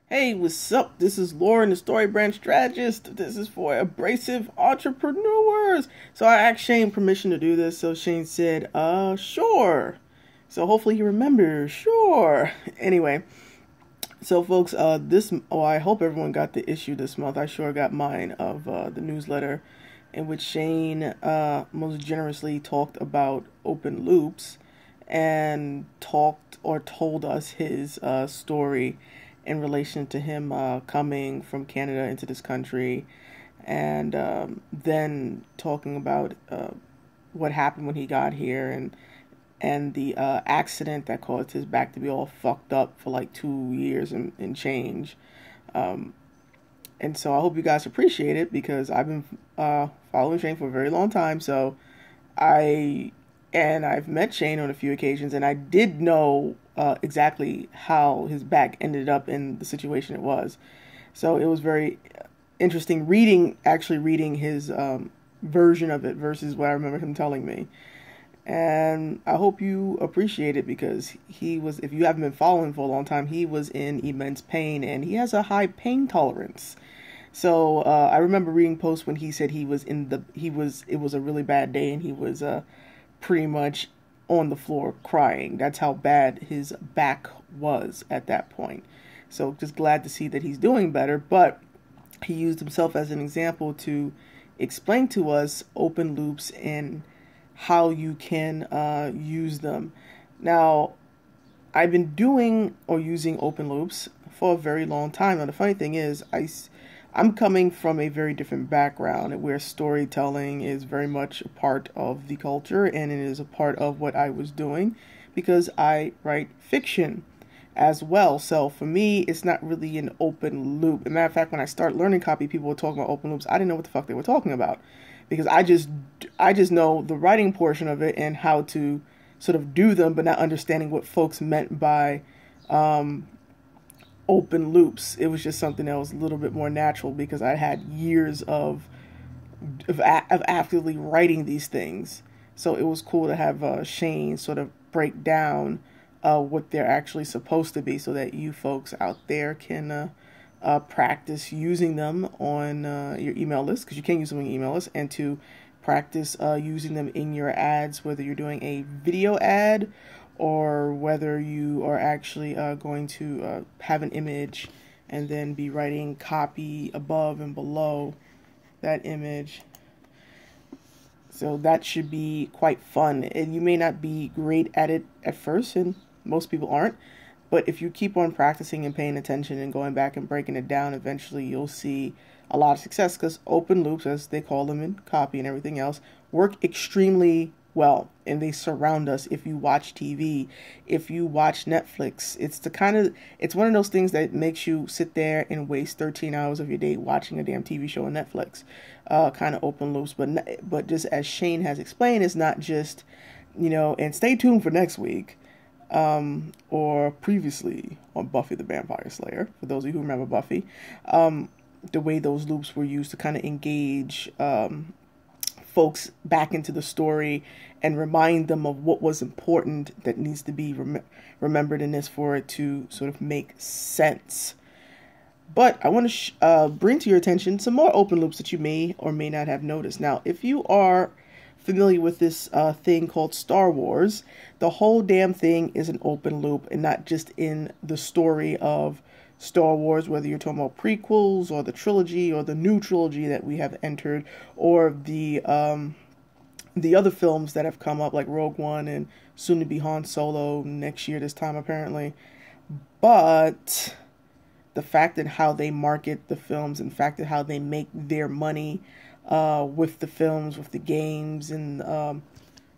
Hey, what's up? This is Lauren, the Story Brand Strategist. This is for abrasive entrepreneurs. So I asked Shane permission to do this, so Shane said, sure. So hopefully he remembers, sure. Anyway, so folks, I hope everyone got the issue this month. I sure got mine of the newsletter in which Shane most generously talked about open loops and talked or told us his story in relation to him coming from Canada into this country, and then talking about what happened when he got here, and the accident that caused his back to be all fucked up for like 2 years and change. Um, and so I hope you guys appreciate it because I've been following Shane for a very long time. So I I've met Shane on a few occasions, and I did know exactly how his back ended up in the situation it was. So it was very interesting actually reading his version of it versus what I remember him telling me. And I hope you appreciate it because he was, if you haven't been following for a long time, he was in immense pain and he has a high pain tolerance. So I remember reading posts when he said it was a really bad day and he was pretty much on the floor crying. That's how bad his back was at that point. So just glad to see that he's doing better, but he used himself as an example to explain to us open loops and how you can use them. Now, I've been doing or using open loops for a very long time. And the funny thing is, I'm coming from a very different background where storytelling is very much a part of the culture and it is a part of what I was doing because I write fiction as well. So for me, it's not really an open loop. As a matter of fact, when I started learning copy, people were talking about open loops. I didn't know what the fuck they were talking about because I just know the writing portion of it and how to sort of do them, but not understanding what folks meant by open loops. It was just something that was a little bit more natural because I had years of actively writing these things. So it was cool to have Shane sort of break down what they're actually supposed to be so that you folks out there can practice using them on your email list, because you can use them on your email list, and to practice using them in your ads, whether you're doing a video ad or whether you are actually going to have an image and then be writing copy above and below that image. So that should be quite fun. And you may not be great at it at first, and most people aren't. But if you keep on practicing and paying attention and going back and breaking it down, eventually you'll see a lot of success, because open loops, as they call them in copy and everything else, work extremely well, and they surround us. If you watch TV, if you watch Netflix, it's one of those things that makes you sit there and waste 13 hours of your day watching a damn TV show on Netflix. Kind of open loops, but just as Shane has explained, it's not just, and stay tuned for next week, or previously on Buffy the Vampire Slayer, for those of you who remember Buffy, the way those loops were used to kind of engage folks back into the story and remind them of what was important that needs to be remembered in this for it to sort of make sense. But I want to bring to your attention some more open loops that you may or may not have noticed. Now, if you are familiar with this thing called Star Wars, the whole damn thing is an open loop, and not just in the story of Star Wars, whether you're talking about prequels or the trilogy or the new trilogy that we have entered, or the other films that have come up like Rogue One and soon to be Han Solo next year this time apparently. But the fact that how they market the films, and the fact that how they make their money with the films, with the games, and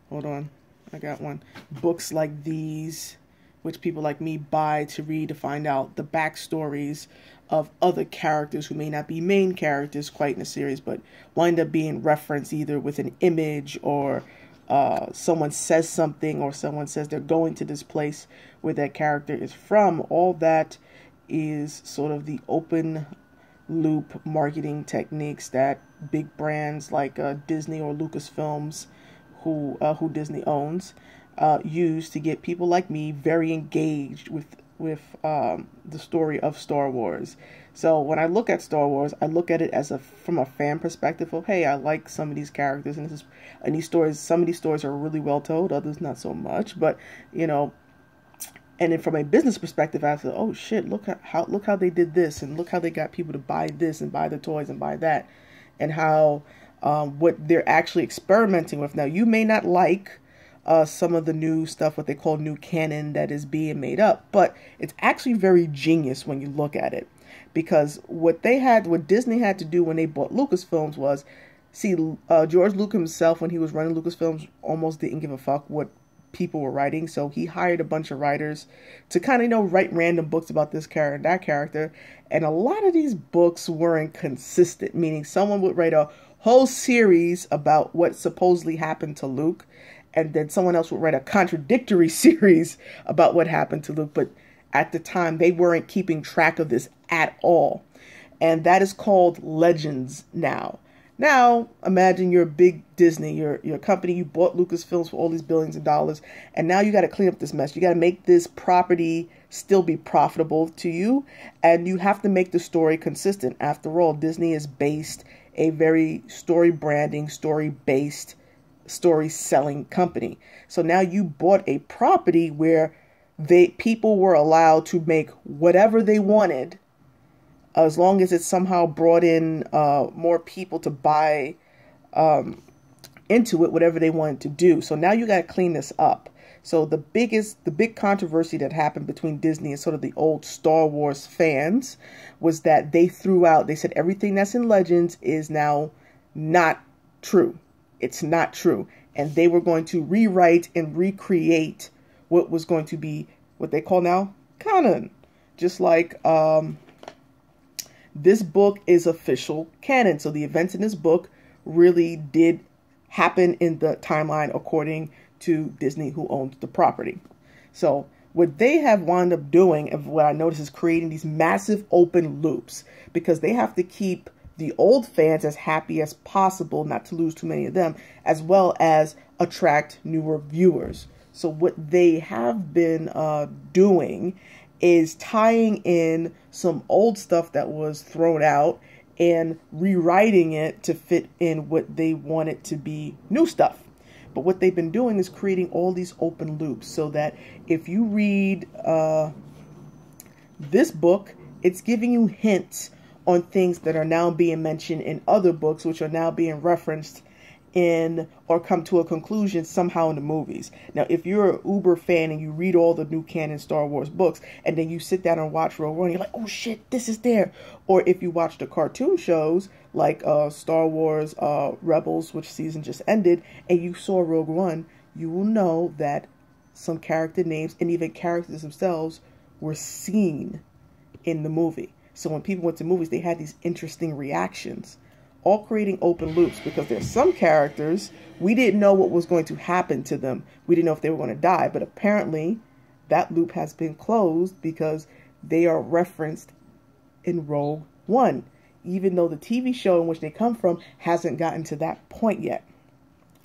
hold on, I got one, books like these, which people like me buy to read to find out the backstories of other characters who may not be main characters quite in the series, but wind up being referenced either with an image, or someone says something, or someone says they're going to this place where that character is from. All that is sort of the open loop marketing techniques that big brands like Disney or Lucasfilms, who Disney owns, use to get people like me very engaged with with the story of Star Wars. So when I look at Star Wars, I look at it as from a fan perspective of, hey, I like some of these characters, and these stories. Some of these stories are really well told, others not so much. But you know, and then from a business perspective, I said, oh shit, look how they did this, and look how they got people to buy this and buy the toys and buy that, and how what they're actually experimenting with. Now, you may not like some of the new stuff, what they call new canon that is being made up, but it's actually very genius when you look at it, because what Disney had to do when they bought Lucasfilms was, see, George Lucas himself, when he was running Lucasfilms, almost didn't give a fuck what people were writing, so he hired a bunch of writers to kind of, write random books about this character and that character, and a lot of these books weren't consistent, meaning someone would write a whole series about what supposedly happened to Luke, and then someone else would write a contradictory series about what happened to Luke. But at the time, they weren't keeping track of this at all. And that is called Legends now. Now, imagine you're a big Disney, you're a company, you bought Lucasfilms for all these billions of dollars, and now you got to clean up this mess. You got to make this property still be profitable to you, and you have to make the story consistent. After all, Disney is based a very story branding, story-based, story-selling company. So now you bought a property where people were allowed to make whatever they wanted, as long as it somehow brought in more people to buy into it, whatever they wanted to do. So now you got to clean this up. So the big controversy that happened between Disney and sort of the old Star Wars fans was that they said everything that's in Legends is now not true. It's not true. And they were going to rewrite and recreate what was going to be what they call now canon. Just like this book is official canon. So the events in this book really did happen in the timeline according to Disney, who owns the property. So what they have wound up doing, and what I notice, is creating these massive open loops, because they have to keep the old fans as happy as possible, not to lose too many of them, as well as attract newer viewers. So what they have been doing is tying in some old stuff that was thrown out and rewriting it to fit in what they want it to be new stuff. But what they've been doing is creating all these open loops, so that if you read this book, it's giving you hints on things that are now being mentioned in other books, which are now being referenced in or come to a conclusion somehow in the movies. Now, if you're an uber fan and you read all the new canon Star Wars books, and then you sit down and watch Rogue One, you're like, oh shit, this is there. Or if you watch the cartoon shows like Star Wars Rebels, which season just ended, and you saw Rogue One, you will know that some character names and even characters themselves were seen in the movie. So when people went to movies, they had these interesting reactions, all creating open loops, because there's some characters we didn't know what was going to happen to them. We didn't know if they were going to die, but apparently that loop has been closed because they are referenced in Rogue One, even though the TV show in which they come from hasn't gotten to that point yet.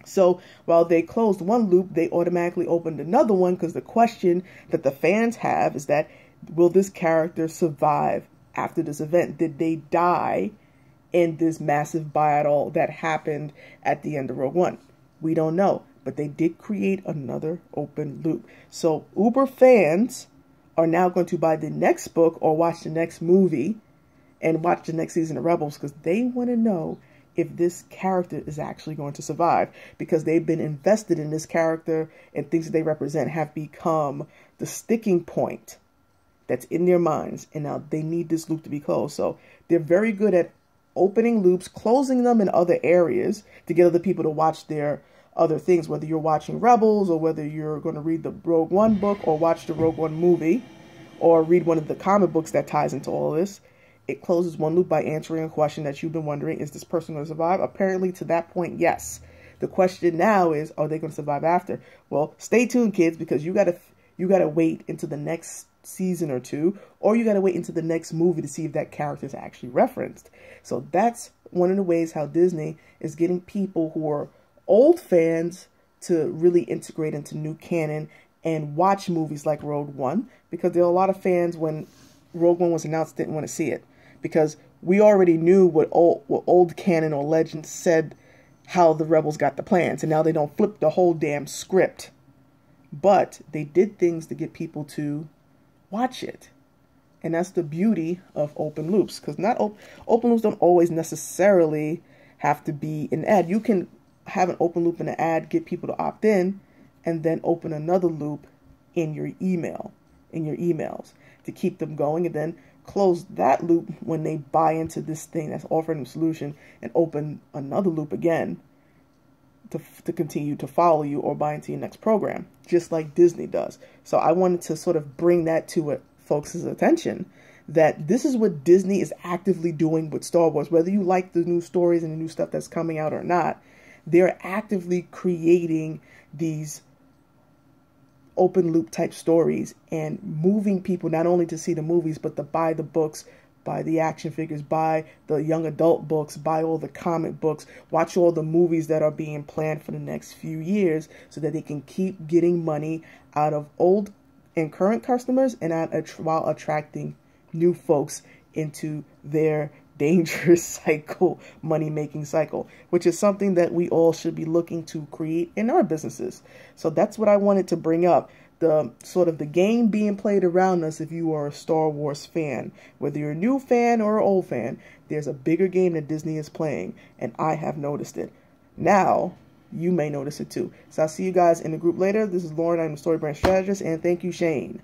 So while they closed one loop, they automatically opened another one, because the question that the fans have is that, will this character survive after this event? Did they die in this massive battle that happened at the end of Rogue One? We don't know, but they did create another open loop. So uber fans are now going to buy the next book or watch the next movie and watch the next season of Rebels, because they want to know if this character is actually going to survive, because they've been invested in this character, and things that they represent have become the sticking point that's in their minds, and now they need this loop to be closed. So they're very good at opening loops, closing them in other areas to get other people to watch their other things, whether you're watching Rebels, or whether you're going to read the Rogue One book, or watch the Rogue One movie, or read one of the comic books that ties into all of this. It closes one loop by answering a question that you've been wondering: is this person going to survive? Apparently, to that point, yes. The question now is, are they going to survive after? Well, stay tuned, kids, because you gotta wait until the next season or two, or you gotta wait until the next movie to see if that character is actually referenced. So that's one of the ways how Disney is getting people who are old fans to really integrate into new canon and watch movies like Rogue One, because there are a lot of fans when Rogue One was announced didn't want to see it, because we already knew what old canon or legend said how the rebels got the plans, and now they don't flip the whole damn script. But they did things to get people to watch it. And that's the beauty of open loops, because not open loops don't always necessarily have to be an ad. You can have an open loop in an ad, get people to opt in, and then open another loop in your emails to keep them going, and then close that loop when they buy into this thing that's offering a solution, and open another loop again to continue to follow you or buy into your next program, just like Disney does. So I wanted to sort of bring that to folks' attention, that this is what Disney is actively doing with Star Wars. Whether you like the new stories and the new stuff that's coming out or not, they're actively creating these open loop type stories and moving people not only to see the movies, but to buy the books, buy the action figures, buy the young adult books, buy all the comic books, watch all the movies that are being planned for the next few years, so that they can keep getting money out of old and current customers, and while attracting new folks into their dangerous cycle, money-making cycle, which is something that we all should be looking to create in our businesses. So that's what I wanted to bring up. The sort of the game being played around us. If you are a Star Wars fan, whether you're a new fan or an old fan, there's a bigger game that Disney is playing, and I have noticed it. Now, you may notice it too. So I'll see you guys in the group later. This is Lauren. I'm the Story Brand Strategist, and thank you, Shane.